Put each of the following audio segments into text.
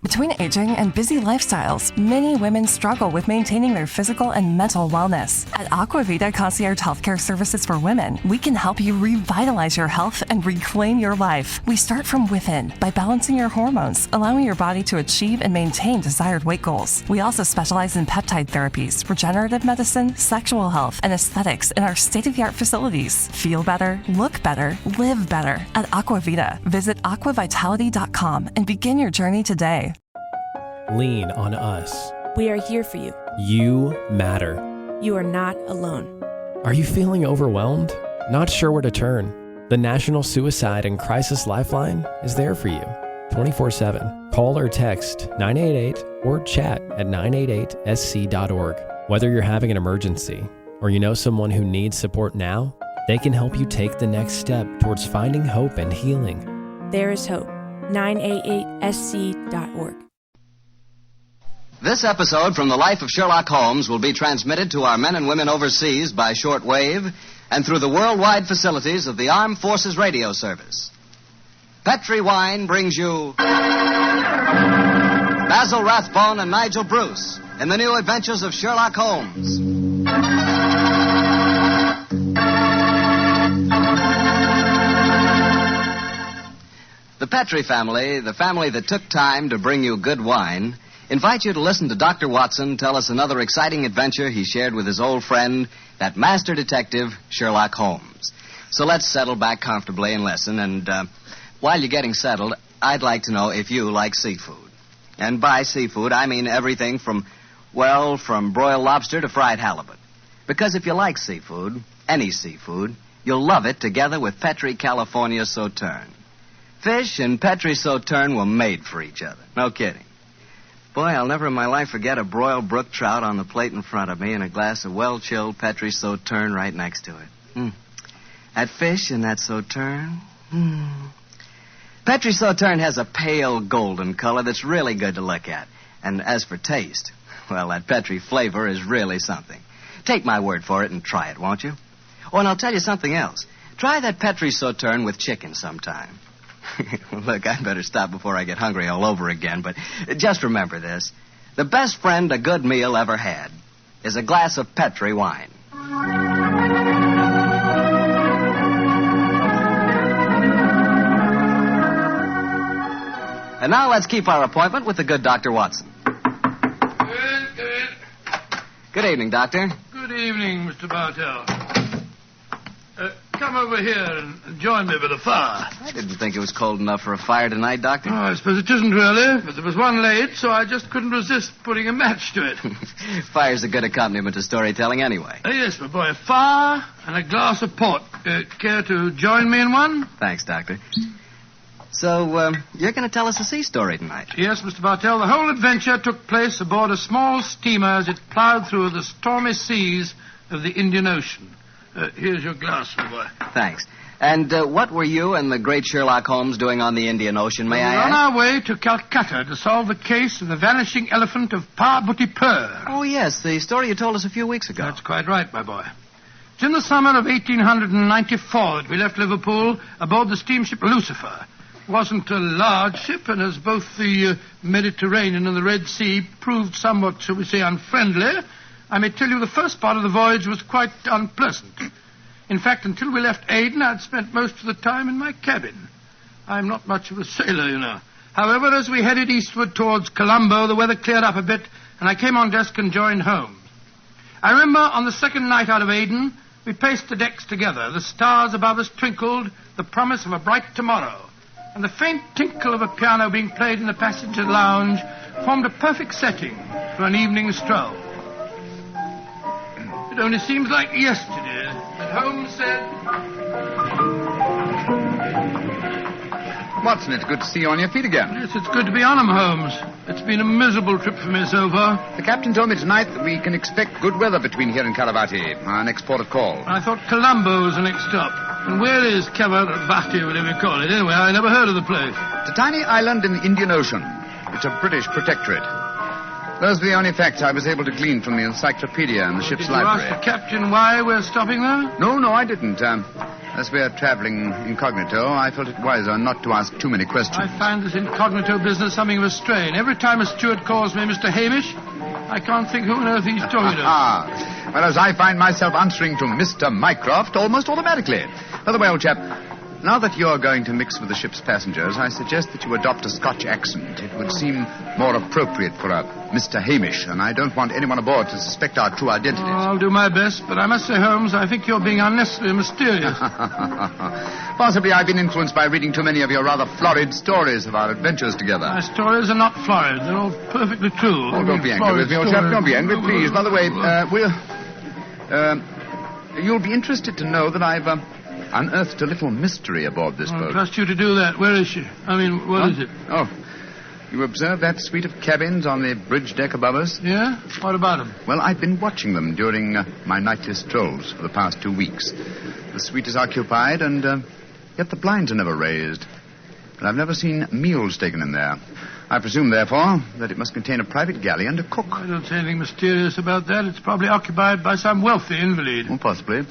Between aging and busy lifestyles, many women struggle with maintaining their physical and mental wellness. At Aquavita Concierge Healthcare Services for Women, we can help you revitalize your health and reclaim your life. We start from within by balancing your hormones, allowing your body to achieve and maintain desired weight goals. We also specialize in peptide therapies, regenerative medicine, sexual health, and aesthetics in our state-of-the-art facilities. Feel better, look better, live better at Aquavita. Visit aquavitality.com and begin your journey today. Lean on us. We are here for you. You matter. You are not alone. Are you feeling overwhelmed? Not sure where to turn? The National Suicide and Crisis Lifeline is there for you 24/7. Call or text 988 or chat at 988sc.org. Whether you're having an emergency or you know someone who needs support now, they can help you take the next step towards finding hope and healing. There is hope. 988sc.org. This episode from the life of Sherlock Holmes will be transmitted to our men and women overseas by shortwave and through the worldwide facilities of the Armed Forces Radio Service. Petri Wine brings you Basil Rathbone and Nigel Bruce in the new Adventures of Sherlock Holmes. The Petri family, the family that took time to bring you good wine, invite you to listen to Dr. Watson tell us another exciting adventure he shared with his old friend, that master detective, Sherlock Holmes. So let's settle back comfortably and listen. And while you're getting settled, I'd like to know if you like seafood. And by seafood, I mean everything from broiled lobster to fried halibut. Because if you like seafood, any seafood, you'll love it together with Petri California Sauterne. Fish and Petri Sauterne were made for each other. No kidding. Boy, I'll never in my life forget a broiled brook trout on the plate in front of me and a glass of well-chilled Petri Sauterne right next to it. That fish and that Sauterne. Petri Sauterne has a pale golden color that's really good to look at. And as for taste, well, that Petri flavor is really something. Take my word for it and try it, won't you? Oh, and I'll tell you something else. Try that Petri Sauterne with chicken sometime. Look, I'd better stop before I get hungry all over again, but just remember this. The best friend a good meal ever had is a glass of Petri wine. And now let's keep our appointment with the good Dr. Watson. Good. Good evening, Doctor. Good evening, Mr. Bartell. Come over here and join me by the fire. I didn't think it was cold enough for a fire tonight, Doctor. Oh, I suppose it isn't really, but there was one late, so I just couldn't resist putting a match to it. Fire's a good accompaniment to storytelling anyway. Yes, my boy, a fire and a glass of port. Care to join me in one? Thanks, Doctor. So, you're going to tell us a sea story tonight? Yes, Mr. Bartell. The whole adventure took place aboard a small steamer as it plowed through the stormy seas of the Indian Ocean. Here's your glass, my boy. Thanks. And what were you and the great Sherlock Holmes doing on the Indian Ocean, may I ask? We're on our way to Calcutta to solve the case of the vanishing elephant of Parbutipur. Oh, yes, the story you told us a few weeks ago. That's quite right, my boy. It's in the summer of 1894 that we left Liverpool aboard the steamship Lucifer. It wasn't a large ship, and as both the Mediterranean and the Red Sea proved somewhat, shall we say, unfriendly, I may tell you the first part of the voyage was quite unpleasant. In fact, until we left Aden, I'd spent most of the time in my cabin. I'm not much of a sailor, you know. However, as we headed eastward towards Colombo, the weather cleared up a bit, and I came on deck and joined Holmes. I remember on the second night out of Aden, we paced the decks together. The stars above us twinkled, the promise of a bright tomorrow. And the faint tinkle of a piano being played in the passenger lounge formed a perfect setting for an evening stroll. It only seems like yesterday that Holmes said... Watson, it's good to see you on your feet again. Yes, it's good to be on 'em, Holmes. It's been a miserable trip for me so far. The captain told me tonight that we can expect good weather between here and Calavati, our next port of call. I thought Colombo was the next stop. And where is Calavati, whatever you call it? Anyway, I never heard of the place. It's a tiny island in the Indian Ocean. It's a British protectorate. Those are the only facts I was able to glean from the encyclopedia in the ship's library. Did you ask the captain why we're stopping there? No, I didn't. As we are traveling incognito, I felt it wiser not to ask too many questions. I find this incognito business something of a strain. Every time a steward calls me Mr. Hamish, I can't think who on earth he's talking to. Whereas I find myself answering to Mr. Mycroft almost automatically. By the way, old chap, now that you're going to mix with the ship's passengers, I suggest that you adopt a Scotch accent. It would seem more appropriate for a Mr. Hamish, and I don't want anyone aboard to suspect our true identities. I'll do my best, but I must say, Holmes, I think you're being unnecessarily mysterious. Possibly I've been influenced by reading too many of your rather florid stories of our adventures together. My stories are not florid. They're all perfectly true. Oh, don't be angry with me, old chap. Don't be angry, please. By the way, you'll be interested to know that I've unearthed a little mystery aboard this boat. I trust you to do that. Where is she? I mean, what is it? Oh, you observed that suite of cabins on the bridge deck above us? Yeah? What about them? Well, I've been watching them during my nightly strolls for the past 2 weeks. The suite is occupied, and yet the blinds are never raised. But I've never seen meals taken in there. I presume, therefore, that it must contain a private galley and a cook. I don't see anything mysterious about that. It's probably occupied by some wealthy invalid. Oh, possibly.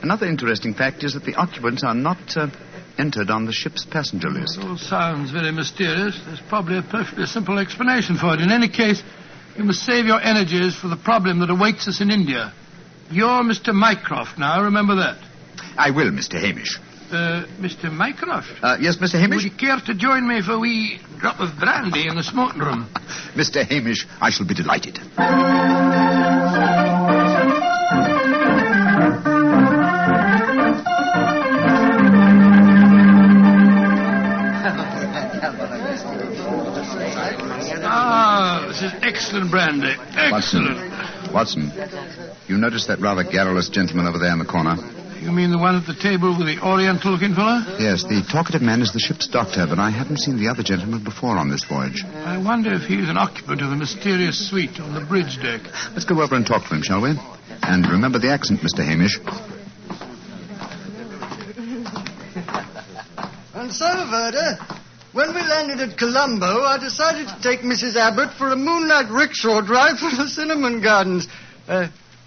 Another interesting fact is that the occupants are not entered on the ship's passenger list. It all sounds very mysterious. There's probably a perfectly simple explanation for it. In any case, you must save your energies for the problem that awaits us in India. You're Mr. Mycroft now, remember that. I will, Mr. Hamish. Mr. Mycroft? Yes, Mr. Hamish? Would you care to join me for a wee drop of brandy in the smoking room? Mr. Hamish, I shall be delighted. This is excellent brandy. Excellent. Watson, you noticed that rather garrulous gentleman over there in the corner? You mean the one at the table with the oriental-looking fellow? Yes, the talkative man is the ship's doctor, but I haven't seen the other gentleman before on this voyage. I wonder if he's an occupant of the mysterious suite on the bridge deck. Let's go over and talk to him, shall we? And remember the accent, Mr. Hamish. And so, Verda, when we landed at Colombo, I decided to take Mrs. Abbott for a moonlight rickshaw drive through the cinnamon gardens.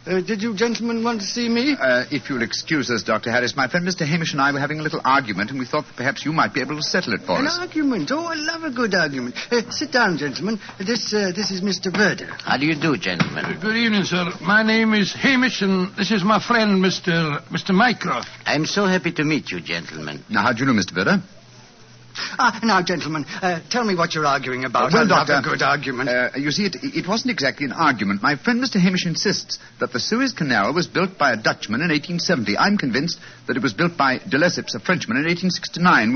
Did you gentlemen want to see me? If you'll excuse us, Dr. Harris, my friend Mr. Hamish and I were having a little argument, and we thought that perhaps you might be able to settle it for us. An argument? Oh, I love a good argument. Sit down, gentlemen. This is Mr. Verda. How do you do, gentlemen? Good evening, sir. My name is Hamish, and this is my friend, Mr. Mycroft. I'm so happy to meet you, gentlemen. Now, how do you know Mr. Verda? Now, gentlemen, tell me what you're arguing about. Well, I love Doctor, a good argument. You see, it wasn't exactly an argument. My friend Mr. Hamish insists that the Suez Canal was built by a Dutchman in 1870. I'm convinced that it was built by de Lesseps, a Frenchman, in 1869.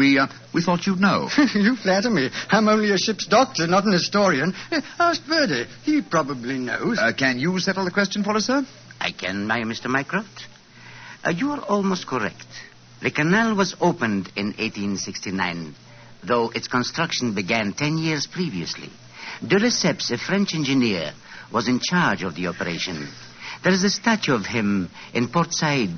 We thought you'd know. You flatter me. I'm only a ship's doctor, not an historian. Ask Verdi. He probably knows. Can you settle the question for us, sir? I can, Mr. Mycroft. You are almost correct. The canal was opened in 1869, though its construction began 10 years previously. De Lesseps, a French engineer, was in charge of the operation. There is a statue of him in Port Said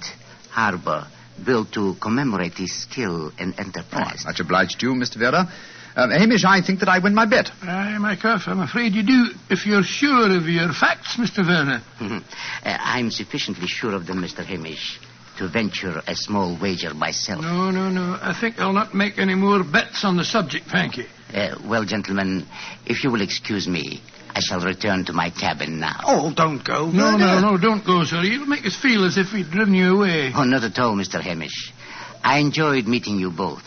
Harbor, built to commemorate his skill and enterprise. Much obliged to you, Mr. Vera. Hamish, I think that I win my bet. Mycroft, I'm afraid you do, if you're sure of your facts, Mr. Werner. I'm sufficiently sure of them, Mr. Hamish, to venture a small wager myself. No. I think I'll not make any more bets on the subject, thank you. Well, gentlemen, if you will excuse me, I shall return to my cabin now. Oh, don't go. No, don't go, sir. You'll make us feel as if we'd driven you away. Oh, not at all, Mr. Hamish. I enjoyed meeting you both,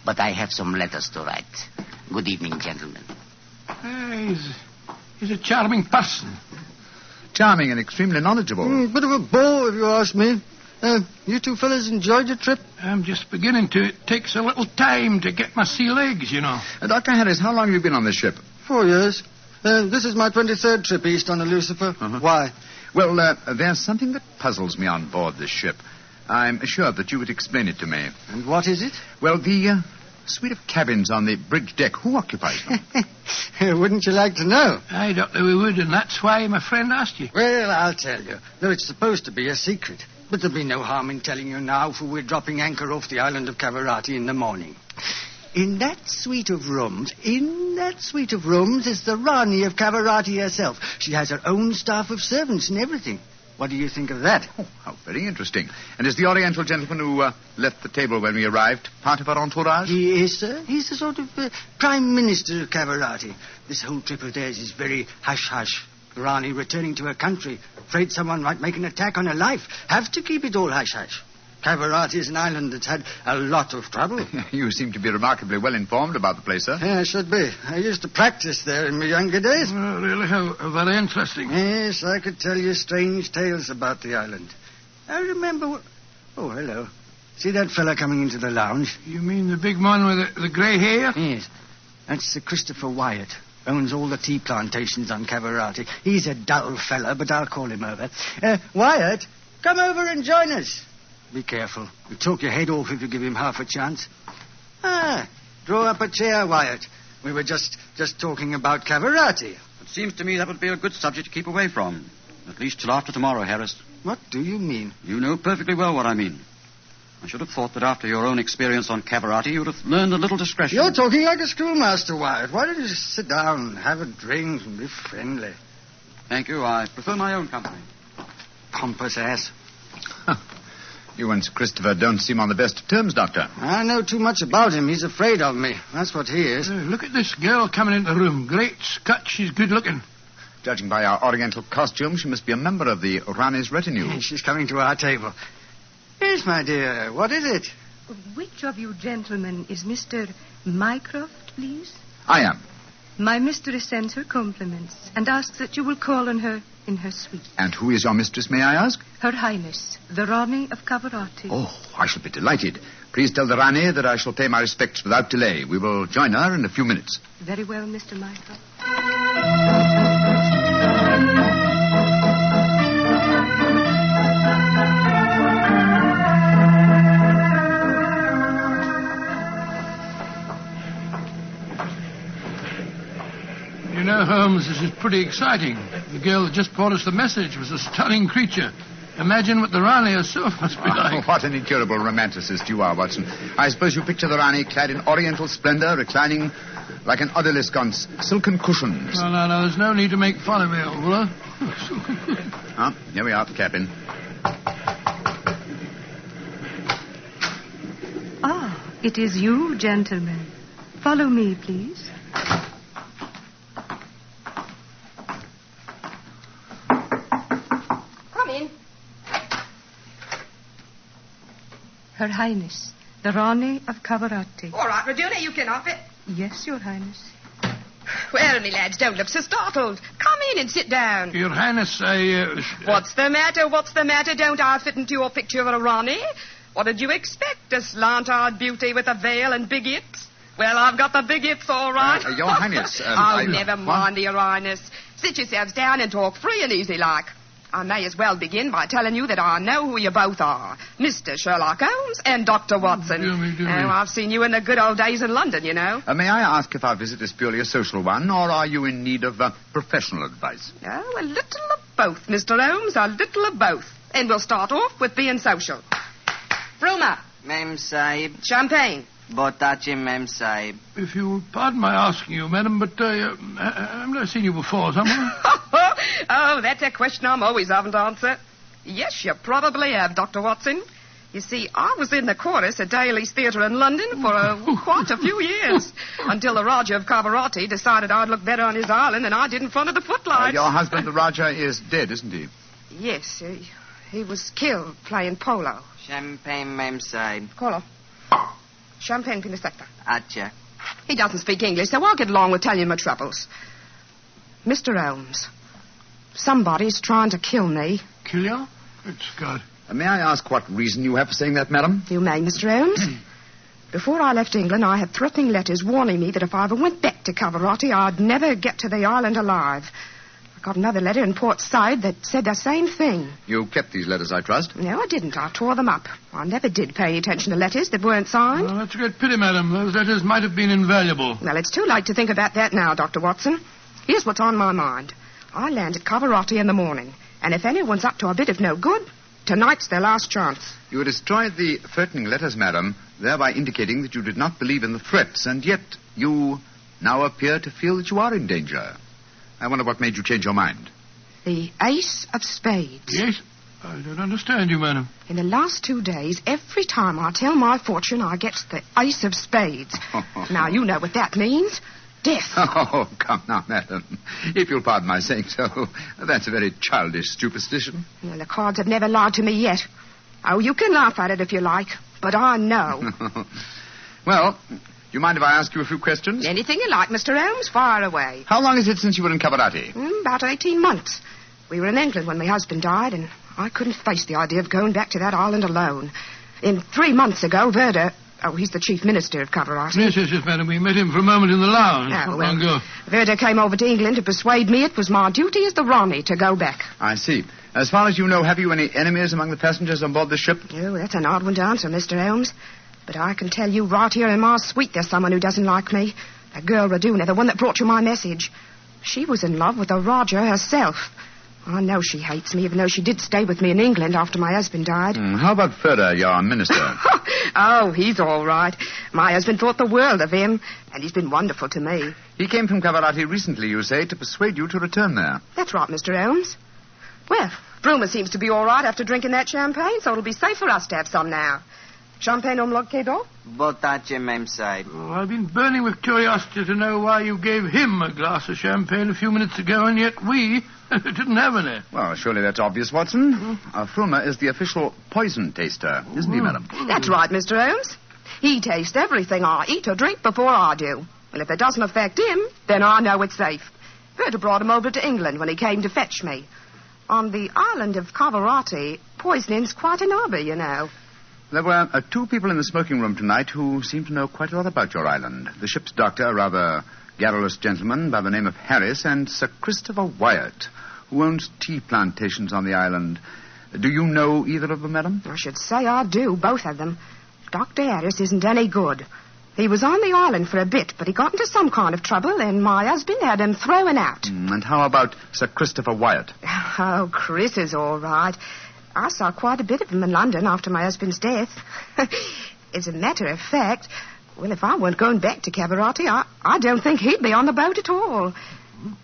but I have some letters to write. Good evening, gentlemen. He's a charming person. Charming and extremely knowledgeable. Bit of a bore, if you ask me. You two fellas enjoyed your trip? I'm just beginning to. It takes a little time to get my sea legs, you know. Dr. Harris, how long have you been on this ship? 4 years. This is my 23rd trip east on the Lucifer. Uh-huh. Why? Well, there's something that puzzles me on board this ship. I'm sure that you would explain it to me. And what is it? Well, the suite of cabins on the bridge deck, who occupies them? Wouldn't you like to know? Aye, Doctor, we would, and that's why my friend asked you. Well, I'll tell you. Though it's supposed to be a secret. But there'll be no harm in telling you now, for we're dropping anchor off the island of Cavarati in the morning. In that suite of rooms is the Rani of Cavarati herself. She has her own staff of servants and everything. What do you think of that? Oh, how very interesting. And is the Oriental gentleman who left the table when we arrived part of our entourage? He is, sir. He's the sort of Prime Minister of Cavarati. This whole trip of theirs is very hush-hush. Rani returning to her country, afraid someone might make an attack on her life. Have to keep it all hush-hush. Cavarati is an island that's had a lot of trouble. You seem to be remarkably well informed about the place, sir. Yeah, I should be. I used to practice there in my younger days. Oh, really? How very interesting. Yes, I could tell you strange tales about the island. I remember what... Oh, hello. See that fella coming into the lounge? You mean the big man with the grey hair? Yes. That's Sir Christopher Wyatt. Owns all the tea plantations on Cavarati. He's a dull fella, but I'll call him over. Wyatt, come over and join us. Be careful. You'll talk your head off if you give him half a chance. Draw up a chair, Wyatt. We were just talking about Cavarati. It seems to me that would be a good subject to keep away from. At least till after tomorrow, Harris. What do you mean? You know perfectly well what I mean. I should have thought that after your own experience on Cavarati, you would have learned a little discretion. You're talking like a schoolmaster, Wyatt. Why don't you just sit down, have a drink, and be friendly? Thank you. I prefer my own company. Pompous ass. You and Sir Christopher don't seem on the best of terms, Doctor. I know too much about him. He's afraid of me. That's what he is. Look at this girl coming into the room. Great Scott, she's good looking. Judging by our Oriental costume, she must be a member of the Rani's retinue. Yeah, she's coming to our table. Yes, my dear. What is it? Which of you gentlemen is Mr. Mycroft, please? I am. My mistress sends her compliments and asks that you will call on her in her suite. And who is your mistress, may I ask? Her Highness, the Rani of Cavarati. Oh, I shall be delighted. Please tell the Rani that I shall pay my respects without delay. We will join her in a few minutes. Very well, Mr. Mycroft. You know, Holmes, this is pretty exciting. The girl that just brought us the message was a stunning creature. Imagine what the Rani herself must be like. What an incurable romanticist you are, Watson. I suppose you picture the Rani clad in oriental splendor, reclining like an odalisque on silken cushions. No, there's no need to make fun of me, old fellow. Here we are at the cabin. It is you, gentlemen. Follow me, please. Her Highness, the Rani of Cavarati. All right, Regina, you can off it. Yes, Your Highness. Well, me lads, don't look so startled. Come in and sit down. Your Highness, What's the matter? Don't I fit into your picture of a Rani? What did you expect? A slant-eyed beauty with a veil and big hips? Well, I've got the big hips, all right. Your Highness... never mind, Your Highness. Sit yourselves down and talk free and easy like. I may as well begin by telling you that I know who you both are. Mr. Sherlock Holmes and Dr. Watson. Do me. I've seen you in the good old days in London, you know. May I ask if our visit is purely a social one, or are you in need of professional advice? Oh, a little of both, Mr. Holmes, a little of both. And we'll start off with being social. Fruma. Mem Sahib. Champagne. Botachi, Mem Sahib. If you'll pardon my asking you, madam, but I've never seen you before, someone. Oh, that's a question I'm always having to answer. Yes, you probably have, Dr. Watson. You see, I was in the chorus at Daly's Theatre in London for quite a few years, until the Raja of Cavarati decided I'd look better on his island than I did in front of the footlights. Your husband, the Raja, is dead, isn't he? Yes, he was killed playing polo. Champagne, Mem Sahib. Colo. Champagne Pinasecta. Acha. He doesn't speak English, so I'll get along with telling you my troubles. Mr. Holmes, somebody's trying to kill me. Kill you? Good God. May I ask what reason you have for saying that, madam? You may, Mr. Holmes. Before I left England, I had threatening letters warning me that if I ever went back to Cavarati, I'd never get to the island alive. I got another letter in Port Said that said the same thing. You kept these letters, I trust? No, I didn't. I tore them up. I never did pay any attention to letters that weren't signed. Oh, that's a great pity, madam. Those letters might have been invaluable. Well, it's too late to think about that now, Dr. Watson. Here's what's on my mind. I land at Cavarati in the morning, and if anyone's up to a bit of no good, tonight's their last chance. You destroyed the threatening letters, madam, thereby indicating that you did not believe in the threats, and yet you now appear to feel that you are in danger. I wonder what made you change your mind. The ace of spades. Yes? I don't understand you, madam. In the last 2 days, every time I tell my fortune, I get the ace of spades. Now, you know what that means. Death. Oh, come now, madam. If you'll pardon my saying so, that's a very childish superstition. Well, the cards have never lied to me yet. Oh, you can laugh at it if you like, but I know. Well, do you mind if I ask you a few questions? Anything you like, Mr. Holmes, fire away. How long is it since you were in Cavarati? About 18 months. We were in England when my husband died, and I couldn't face the idea of going back to that island alone. 3 months ago, Verda... Oh, he's the chief minister of Cavarati. Yes, madam. We met him for a moment in the lounge. Oh, well, Verda came over to England to persuade me it was my duty as the Ronnie to go back. I see. As far as you know, have you any enemies among the passengers on board the ship? Oh, that's an odd one to answer, Mr. Holmes. But I can tell you right here in my suite there's someone who doesn't like me. That girl Raduna, the one that brought you my message. She was in love with the Roger herself. I know she hates me, even though she did stay with me in England after my husband died. How about Ferda, your minister? Oh, he's all right. My husband thought the world of him, and he's been wonderful to me. He came from Cavarati recently, you say, to persuade you to return there. That's right, Mr. Holmes. Well, Bruma seems to be all right after drinking that champagne, so it'll be safe for us to have some now. Champagne omlog kedo? Botache, Mem Sahib. Oh, I've been burning with curiosity to know why you gave him a glass of champagne a few minutes ago, and yet we didn't have any. Well, surely that's obvious, Watson. Fruma is the official poison taster, isn't he, madam? That's right, Mr. Holmes. He tastes everything I eat or drink before I do. And if it doesn't affect him, then I know it's safe. Verda brought him over to England when he came to fetch me. On the island of Cavarati, poisoning's quite an hobby, you know. There were 2 people in the smoking room tonight who seemed to know quite a lot about your island. The ship's doctor, a rather garrulous gentleman by the name of Harris, and Sir Christopher Wyatt, who owns tea plantations on the island. Do you know either of them, madam? I should say I do, both of them. Dr. Harris isn't any good. He was on the island for a bit, but he got into some kind of trouble, and my husband had him thrown out. And how about Sir Christopher Wyatt? Oh, Chris is all right. I saw quite a bit of him in London after my husband's death. As a matter of fact, well, if I weren't going back to Cavarati, I don't think he'd be on the boat at all.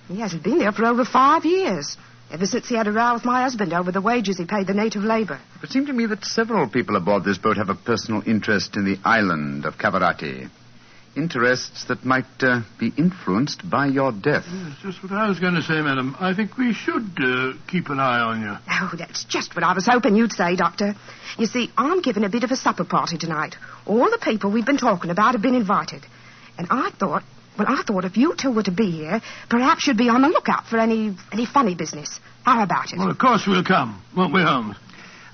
He hasn't been there for over 5 years, ever since he had a row with my husband over the wages he paid the native labor. It seemed to me that several people aboard this boat have a personal interest in the island of Cavarati. Interests that might be influenced by your death. Yes, just what I was going to say, madam. I think we should keep an eye on you. Oh, that's just what I was hoping you'd say, Doctor. You see, I'm giving a bit of a supper party tonight. All the people we've been talking about have been invited. And I thought if you 2 were to be here, perhaps you'd be on the lookout for any funny business. How about it? Well, of course we'll come, won't we, Holmes?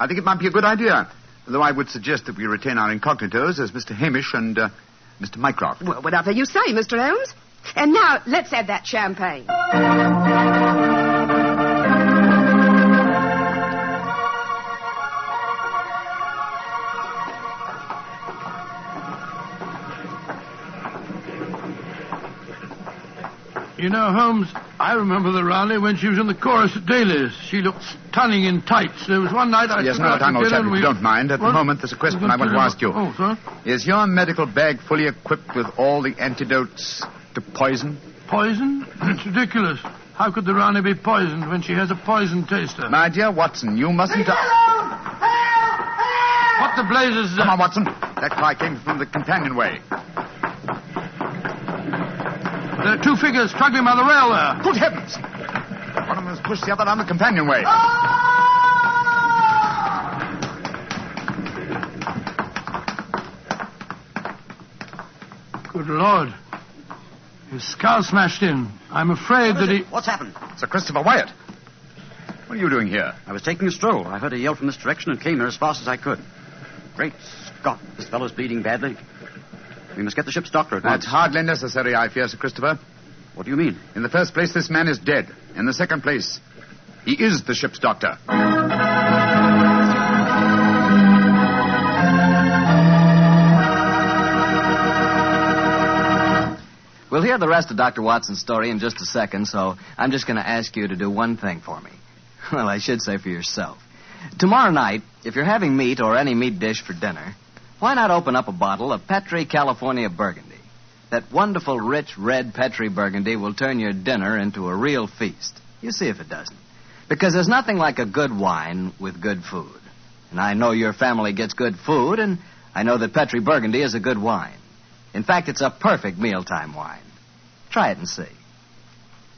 I think it might be a good idea, though I would suggest that we retain our incognitos as Mr. Hamish and Mr. Mycroft. Well, whatever you say, Mr. Holmes. And now, let's have that champagne. You know, Holmes, I remember the Raleigh when she was in the chorus at Daly's. She looked stunning in tights. There was one night I... Yes, no time, old chap, if you don't mind. At the moment, there's a question I want to ask you. Oh, sir? Is your medical bag fully equipped with all the antidotes to poison? Poison? It's ridiculous. How could the Rani be poisoned when she has a poison taster? My dear Watson, you mustn't... What the blazes is that? Come on, Watson. That cry came from the companionway. There are 2 figures struggling by the rail there. Good heavens! One of them has pushed the other down the companionway. Good Lord. His skull smashed in. I'm afraid that he... What's happened? Sir Christopher Wyatt. What are you doing here? I was taking a stroll. I heard a yell from this direction and came here as fast as I could. Great Scott, this fellow's bleeding badly. We must get the ship's doctor at once. That's hardly necessary, I fear, Sir Christopher. What do you mean? In the first place, this man is dead. In the second place, he is the ship's doctor. We'll hear the rest of Dr. Watson's story in just a second, so I'm just going to ask you to do one thing for me. Well, I should say for yourself. Tomorrow night, if you're having meat or any meat dish for dinner, why not open up a bottle of Petri California Burgundy? That wonderful, rich, red Petri Burgundy will turn your dinner into a real feast. You see if it doesn't. Because there's nothing like a good wine with good food. And I know your family gets good food, and I know that Petri Burgundy is a good wine. In fact, it's a perfect mealtime wine. Try it and see.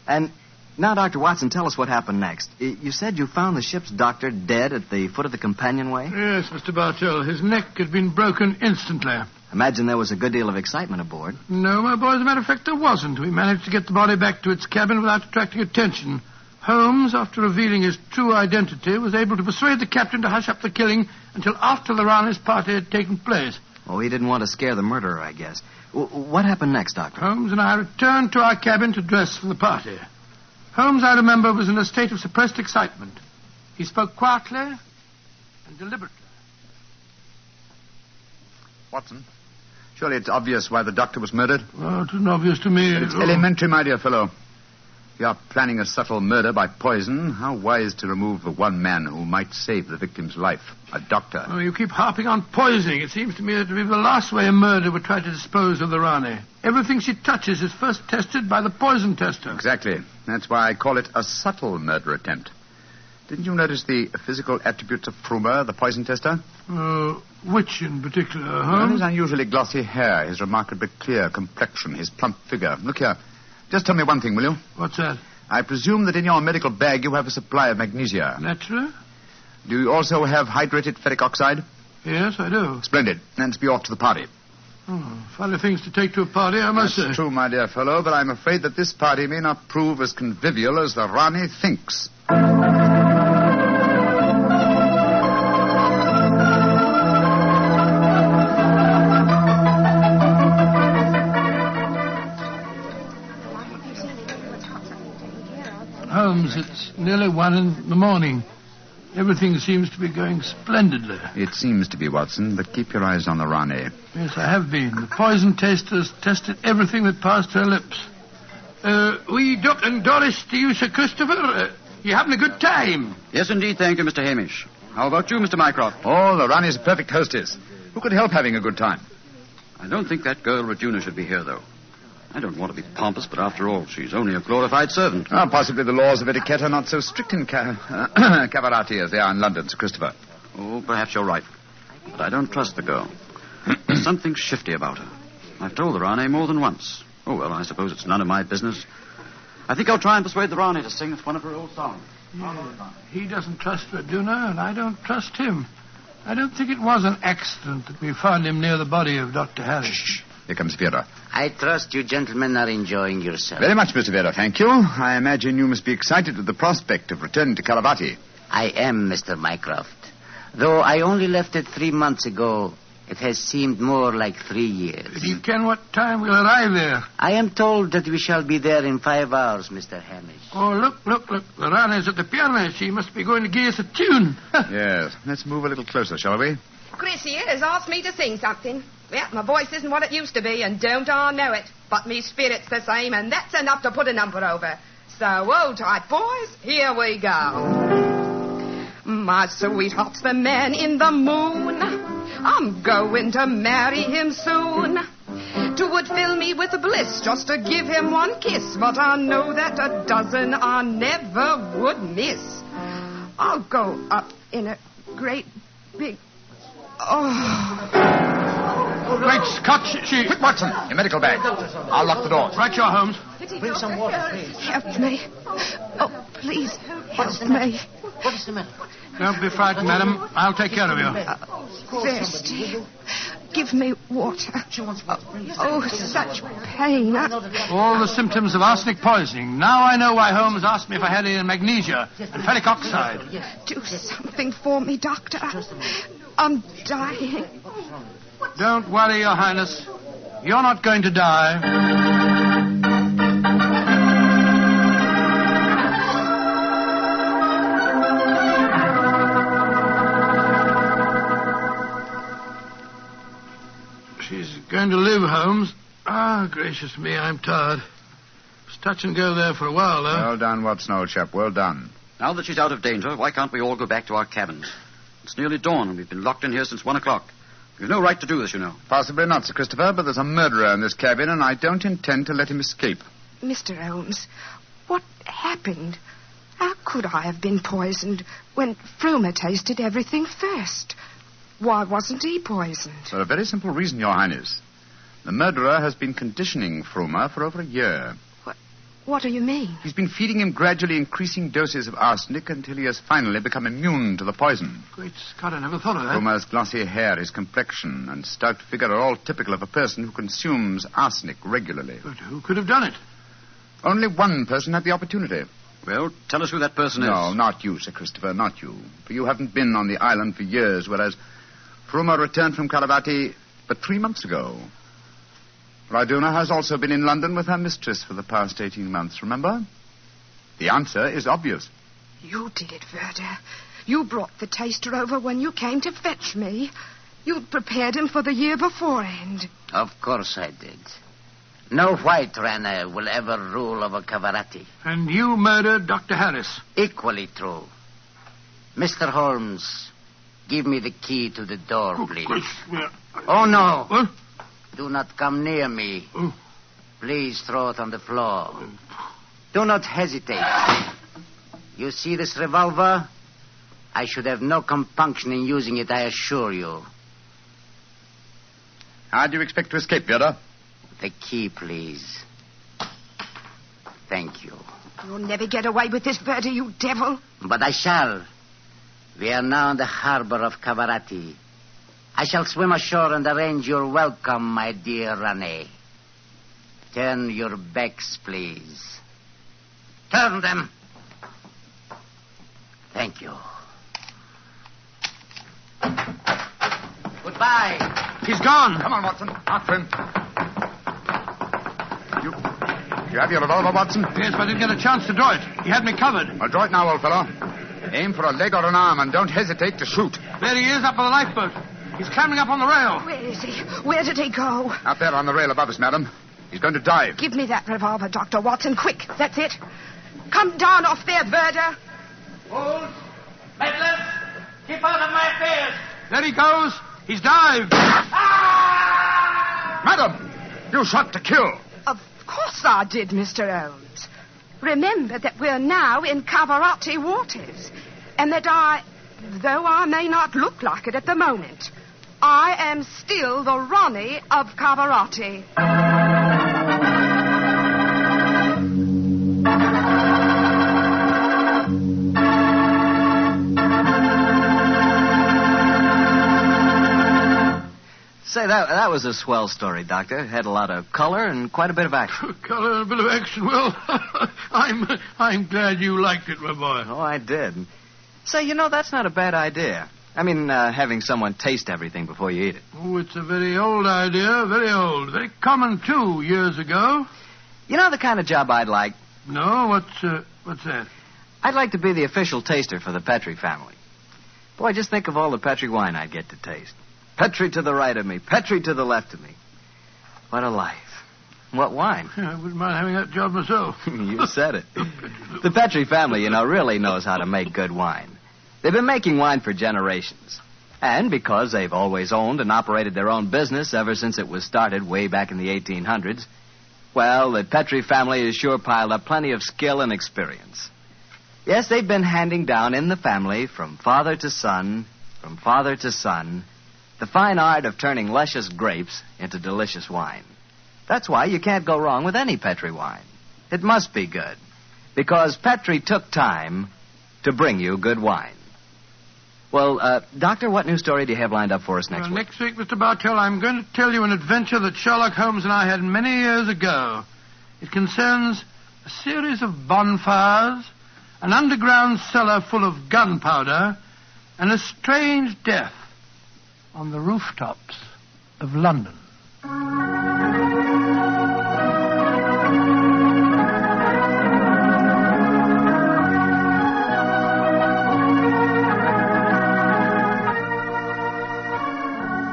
And now, Dr. Watson, tell us what happened next. You said you found the ship's doctor dead at the foot of the companionway? Yes, Mr. Bartell. His neck had been broken instantly. Imagine there was a good deal of excitement aboard. No, my boy, as a matter of fact, there wasn't. We managed to get the body back to its cabin without attracting attention. Holmes, after revealing his true identity, was able to persuade the captain to hush up the killing until after the Rane's party had taken place. Oh, he didn't want to scare the murderer, I guess. What happened next, Doctor? Holmes and I returned to our cabin to dress for the party. Holmes, I remember, was in a state of suppressed excitement. He spoke quietly and deliberately. Watson, surely it's obvious why the doctor was murdered? Oh, it isn't obvious to me. It's elementary, my dear fellow. If you are planning a subtle murder by poison, how wise to remove the one man who might save the victim's life, a doctor. Oh, you keep harping on poisoning. It seems to me that to be the last way a murder would try to dispose of the Rani. Everything she touches is first tested by the poison tester. Exactly. That's why I call it a subtle murder attempt. Didn't you notice the physical attributes of Frumer, the poison tester? Which in particular, Well, Holmes? his unusually glossy hair, his remarkably clear complexion, his plump figure. Look here. Just tell me one thing, will you? What's that? I presume that in your medical bag you have a supply of magnesia. Naturally. Do you also have hydrated ferric oxide? Yes, I do. Splendid. Let's be off to the party. Funny things to take to a party, I must say. That's true, my dear fellow, but I'm afraid that this party may not prove as convivial as the Rani thinks. Holmes, it's nearly 1 in the morning. Everything seems to be going splendidly. It seems to be, Watson, but keep your eyes on the Rani. Yes, I have been. The poison testers tested everything that passed her lips. We Duck and Doris to you, Sir Christopher. You having a good time? Yes, indeed, thank you, Mr. Hamish. How about you, Mr. Mycroft? Oh, the Rani's a perfect hostess. Who could help having a good time? I don't think that girl Regina should be here, though. I don't want to be pompous, but after all, she's only a glorified servant. Possibly the laws of etiquette are not so strict in Cavarati as they are in London, Sir Christopher. Oh, perhaps you're right. But I don't trust the girl. There's something shifty about her. I've told the Rani more than once. Oh, well, I suppose it's none of my business. I think I'll try and persuade the Rani to sing us one of her old songs. He doesn't trust Verduna, and I don't trust him. I don't think it was an accident that we found him near the body of Dr. Harris. Shh. Here comes Vera. I trust you gentlemen are enjoying yourselves. Very much, Mr. Vera, thank you. I imagine you must be excited at the prospect of returning to Caravati. I am, Mr. Mycroft. Though I only left it 3 months ago, it has seemed more like 3 years. Do you ken what time we'll arrive there? I am told that we shall be there in 5 hours, Mr. Hamish. Oh, look. The Rani's at the piano. She must be going to give us a tune. Yes. Let's move a little closer, shall we? Chris here has asked me to sing something. Well, my voice isn't what it used to be, and don't I know it. But me spirit's the same, and that's enough to put a number over. So, hold tight, boys. Here we go. My sweetheart's the man in the moon. I'm going to marry him soon. 'Twould fill me with bliss just to give him one kiss, but I know that a dozen I never would miss. I'll go up in a great big... Great Scott, she... Quick, Watson, your medical bag. I'll lock the doors. Right, your Holmes. Bring some water, please. Help me. Oh, please, help me. What is the matter? Don't be frightened, madam. I'll take care of you. Thirsty. Give me water. Oh, such pain. All the symptoms of arsenic poisoning. Now I know why Holmes asked me if I had any magnesia and ferric oxide. Do something for me, Doctor. I'm dying. Don't worry, Your Highness. You're not going to die. She's going to live, Holmes. Gracious me, I'm tired. It's touch and go there for a while, though. Well done, Watson, old chap. Well done. Now that she's out of danger, why can't we all go back to our cabins? It's nearly dawn, and we've been locked in here since 1 o'clock. We've no right to do this, you know. Possibly not, Sir Christopher, but there's a murderer in this cabin, and I don't intend to let him escape. Mr. Holmes, what happened? How could I have been poisoned when Frumer tasted everything first? Why wasn't he poisoned? For a very simple reason, Your Highness. The murderer has been conditioning Frumer for over a year. What do you mean? He's been feeding him gradually increasing doses of arsenic until he has finally become immune to the poison. Great Scott, I never thought of that. Frumer's glossy hair, his complexion, and stout figure are all typical of a person who consumes arsenic regularly. But who could have done it? Only one person had the opportunity. Well, tell us who that person is. No, not you, Sir Christopher, not you. For you haven't been on the island for years, whereas Frumer returned from Caravati but 3 months ago. Raduna has also been in London with her mistress for the past 18 months, remember? The answer is obvious. You did it, Verda. You brought the taster over when you came to fetch me. You'd prepared him for the year beforehand. Of course I did. No white runner will ever rule over Cavarati. And you murdered Dr. Harris. Equally true. Mr. Holmes, give me the key to the door, please. Oh, no. What? Do not come near me. Please throw it on the floor. Do not hesitate. You see this revolver? I should have no compunction in using it, I assure you. How do you expect to escape, Vera? The key, please. Thank you. You'll never get away with this, Verda, you devil. But I shall. We are now in the harbor of Cavarati. I shall swim ashore and arrange your welcome, my dear Rane. Turn your backs, please. Turn them. Thank you. Goodbye. He's gone. Come on, Watson. After him. You have your revolver, Watson? Yes, but I didn't get a chance to draw it. He had me covered. Well, draw it now, old fellow. Aim for a leg or an arm and don't hesitate to shoot. There he is, up on the lifeboat. He's climbing up on the rail. Where is he? Where did he go? Out there on the rail above us, madam. He's going to dive. Give me that revolver, Dr. Watson, quick. That's it. Come down off there, Verda. Wolves, meddlers, keep out of my affairs. There he goes. He's dived. Madam, you shot to kill. Of course I did, Mr. Holmes. Remember that we're now in Cavarati waters, and that though I may not look like it at the moment, I am still the Ronnie of Cavarati. Say, that was a swell story, Doctor. It had a lot of color and quite a bit of action. Color and a bit of action. Well, I'm glad you liked it, my boy. Oh, I did. Say, that's not a bad idea. I mean, having someone taste everything before you eat it. Oh, it's a very old idea, very old. Very common, too, years ago. You know the kind of job I'd like? No, what's that? I'd like to be the official taster for the Petrie family. Boy, just think of all the Petrie wine I'd get to taste. Petrie to the right of me, Petrie to the left of me. What a life. What wine? Yeah, I wouldn't mind having that job myself. You said it. The Petrie family, really knows how to make good wine. They've been making wine for generations. And because they've always owned and operated their own business ever since it was started way back in the 1800s, well, the Petrie family has sure piled up plenty of skill and experience. Yes, they've been handing down in the family from father to son, the fine art of turning luscious grapes into delicious wine. That's why you can't go wrong with any Petrie wine. It must be good, because Petrie took time to bring you good wine. Well, Doctor, what new story do you have lined up for us next week? Next week, Mr. Bartell, I'm going to tell you an adventure that Sherlock Holmes and I had many years ago. It concerns a series of bonfires, an underground cellar full of gunpowder, and a strange death on the rooftops of London.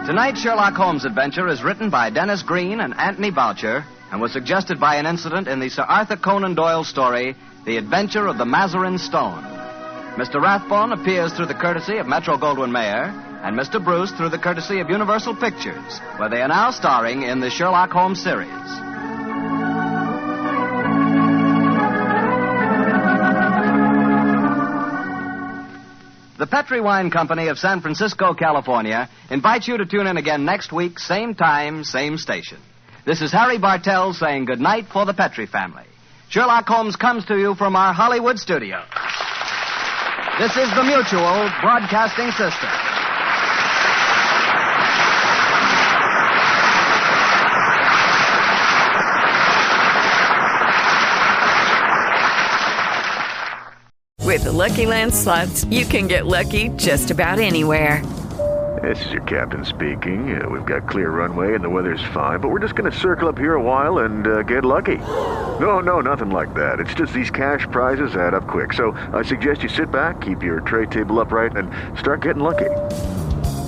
Tonight's Sherlock Holmes adventure is written by Dennis Green and Anthony Boucher and was suggested by an incident in the Sir Arthur Conan Doyle story, The Adventure of the Mazarin Stone. Mr. Rathbone appears through the courtesy of Metro-Goldwyn-Mayer and Mr. Bruce through the courtesy of Universal Pictures, where they are now starring in the Sherlock Holmes series. The Petri Wine Company of San Francisco, California, invites you to tune in again next week, same time, same station. This is Harry Bartell saying goodnight for the Petri family. Sherlock Holmes comes to you from our Hollywood studio. This is the Mutual Broadcasting System. With the Lucky Land Slots, you can get lucky just about anywhere. This is your captain speaking. We've got clear runway and the weather's fine, but we're just going to circle up here a while and get lucky. No, nothing like that. It's just these cash prizes add up quick. So I suggest you sit back, keep your tray table upright, and start getting lucky.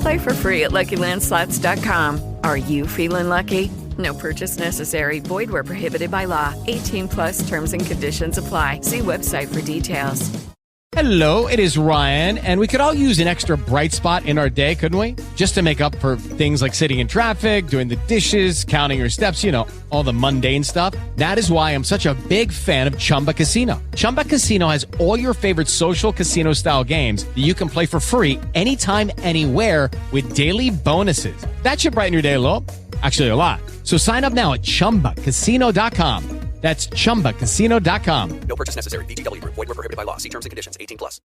Play for free at LuckyLandSlots.com. Are you feeling lucky? No purchase necessary. Void where prohibited by law. 18+ terms and conditions apply. See website for details. Hello, it is Ryan, and we could all use an extra bright spot in our day, couldn't we? Just to make up for things like sitting in traffic, doing the dishes, counting your steps, all the mundane stuff. That is why I'm such a big fan of Chumba Casino. Chumba Casino has all your favorite social casino-style games that you can play for free anytime, anywhere with daily bonuses. That should brighten your day a little. Actually, a lot. So sign up now at ChumbaCasino.com. That's ChumbaCasino.com. No purchase necessary. VGW Group. Void where prohibited by law. See terms and conditions. 18+.